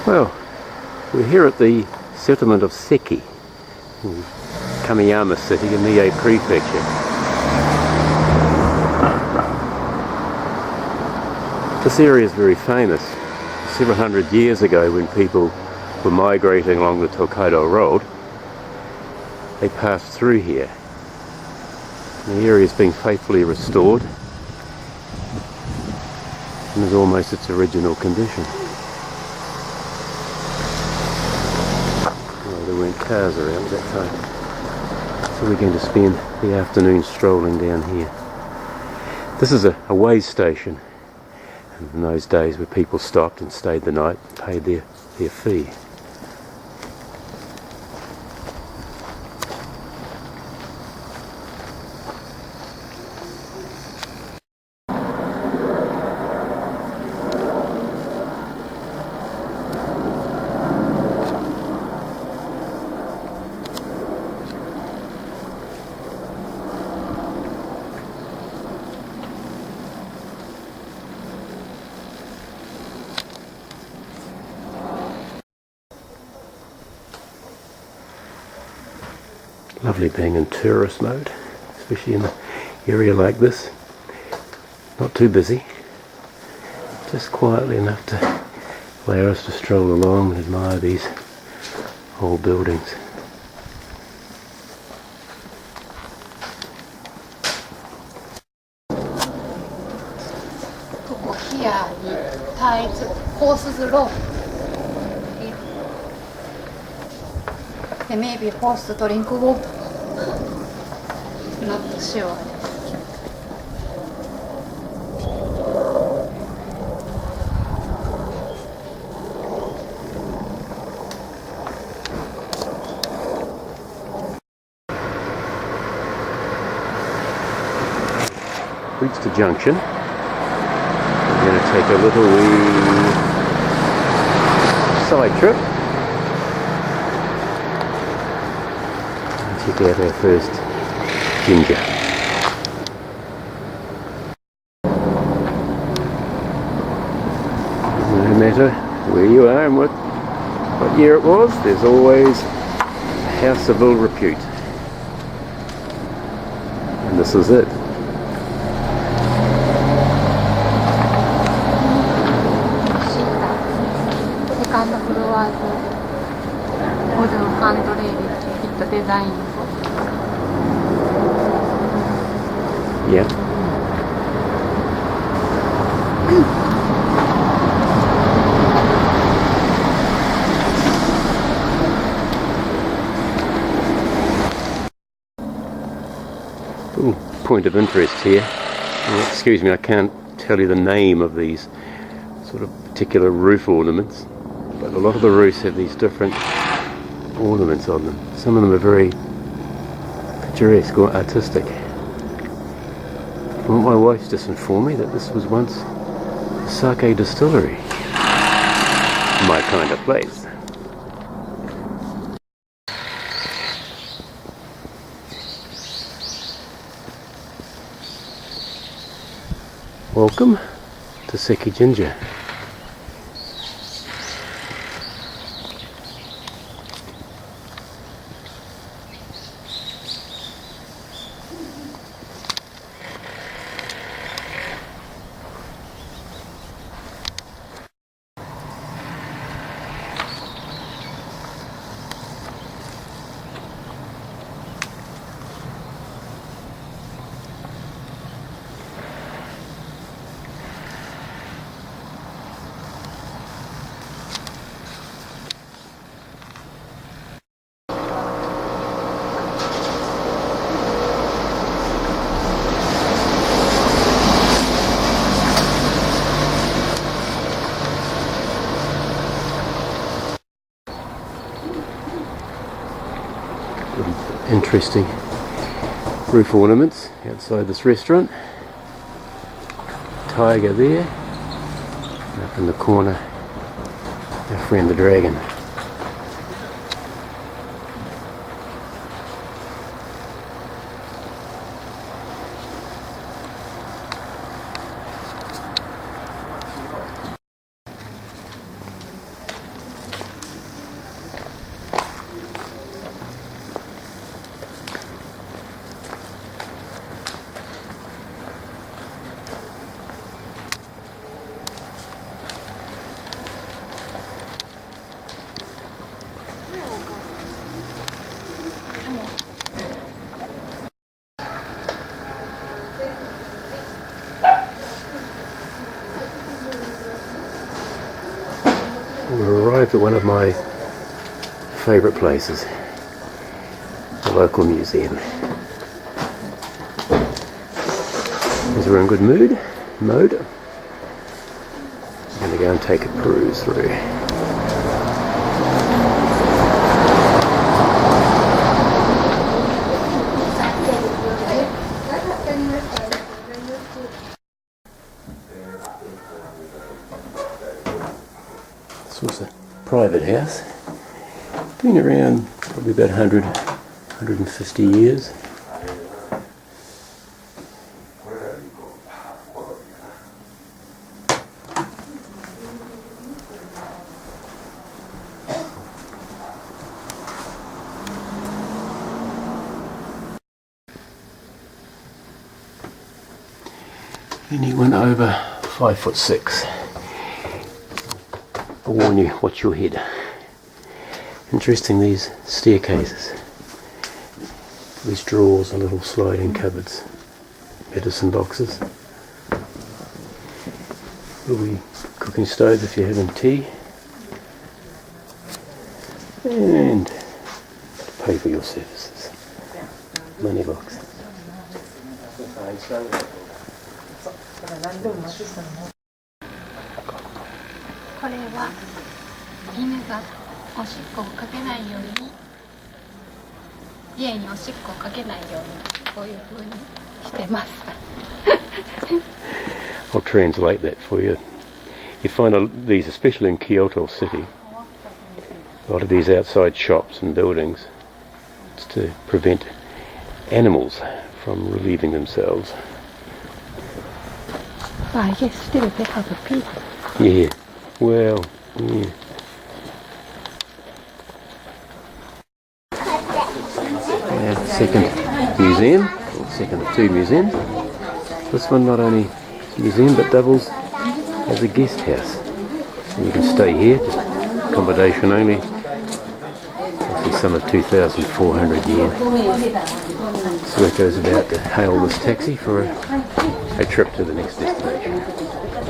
Well, we're here at the settlement of Seki, in Kamiyama City in Mie Prefecture. This area is very famous. Several hundred years ago, when people were migrating along the Tokaido Road, they passed through here. The area is being faithfully restored and is almost its original condition. Well, there weren't cars around at that time, so we're going to spend the afternoon strolling down here. This is a way station, and in those days where people stopped and stayed the night and paid their fee. Lovely being in tourist mode, especially in an area like this. Not too busy, just quietly enough to allow us to stroll along and admire these old buildings. There may be forced to drink water. Not sure. Reached the junction. We're going to take a little wee side trip. Check out our first ginger. No matter where you are and what year it was, there's always a house of ill repute. And this is it. Yeah. Ooh, point of interest here. Oh, excuse me, I can't tell you the name of these sort of particular roof ornaments, but a lot of the roofs have these different ornaments on them. Some of them are very picturesque or artistic. Well, my wife just informed me that this was once a sake distillery. My kind of place. Welcome to Seki Ginger. Interesting roof ornaments outside this restaurant. Tiger there, and up in the corner our friend the dragon. look at one of my favourite places, the local museum. As we're in good mode, I'm going to go and take a peruse through. This was a private house, been around probably about 150 years. Anyone over 5'6". I warn you, watch your head. Interesting, these staircases. These drawers are little sliding cupboards. Medicine boxes. Little wee cooking stove if you're having tea. And to pay for your services. Money box. これは犬がおしっこをかけないように、家におしっこをかけないようにこういう風にしてます。I'll translate that for you. You find these, especially in Kyoto City, a lot of these outside shops and buildings, it's to prevent animals from relieving themselves. I guess still they have a pig. Yeah, well, yeah. Second museum, or second of two museums. This one not only museum but doubles as a guest house. So you can stay here, just accommodation only. I see some of 2,400 yen. So Sueko's about to hail this taxi for a trip to the next destination.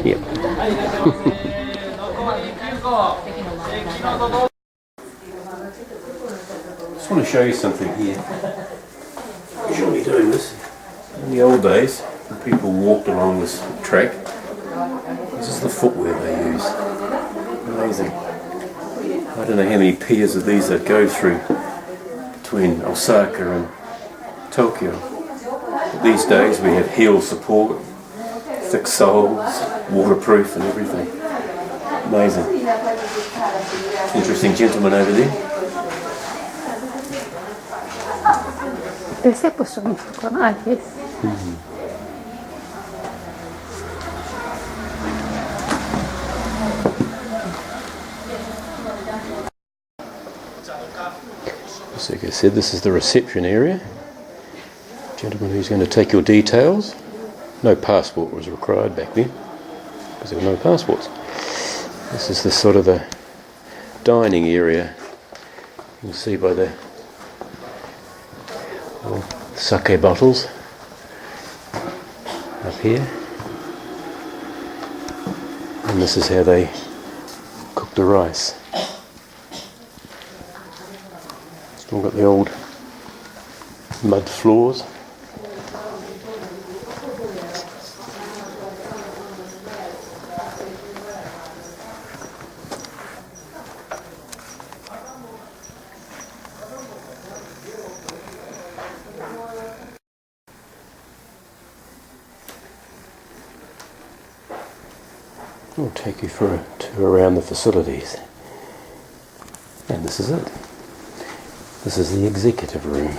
Yep. Just want to show you something here. Usually doing this in the old days when people walked along this track. This is the footwear they use. Amazing. I don't know how many pairs of these that go through between Osaka and Tokyo. But these days we have heel support, thick soles, waterproof and everything. Amazing. Interesting gentleman over there. Reception とかないです。So like I said, this is the reception area. Gentleman who's going to take your details. No passport was required back then because there were no passports. This is the sort of the dining area. You can see by the sake bottles up here. And this is how they cook the rice. Still got the old mud floors. I'll take you for a tour around the facilities. And this is it. This is the executive room.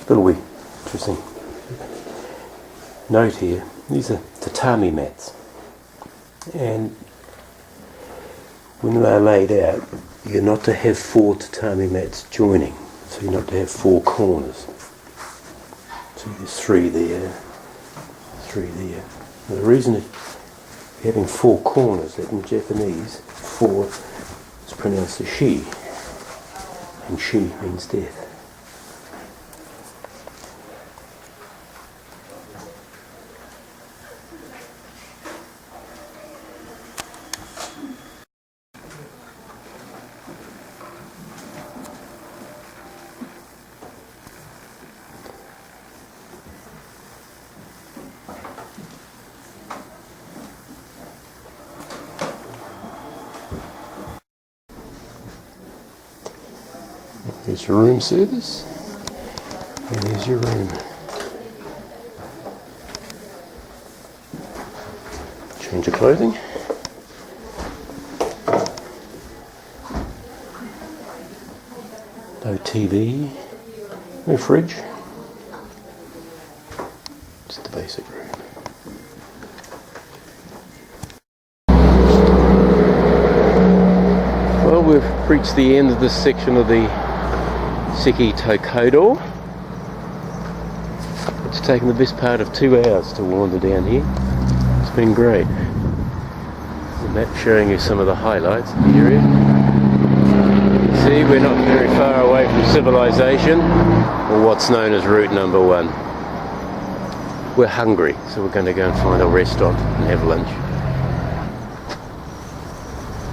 Little wee interesting note here. These are tatami mats. And when they're laid out, you're not to have 4 tatami mats joining. So you're not to have 4 corners. So there's 3 there, 3 there. Now the reason you're having 4 corners, that in Japanese, 4 is pronounced as shi, and shi means death. Here's your room service, and here's your room. Change of clothing. No TV, no fridge. Just the basic room. Well, we've reached the end of this section of the Seki-juku. It's taken the best part of 2 hours to wander down here. It's been great. And that's showing you some of the highlights of the area. See, we're not very far away from civilization, or what's known as route number 1. We're hungry, so we're going to go and find a restaurant and have lunch.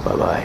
Bye bye.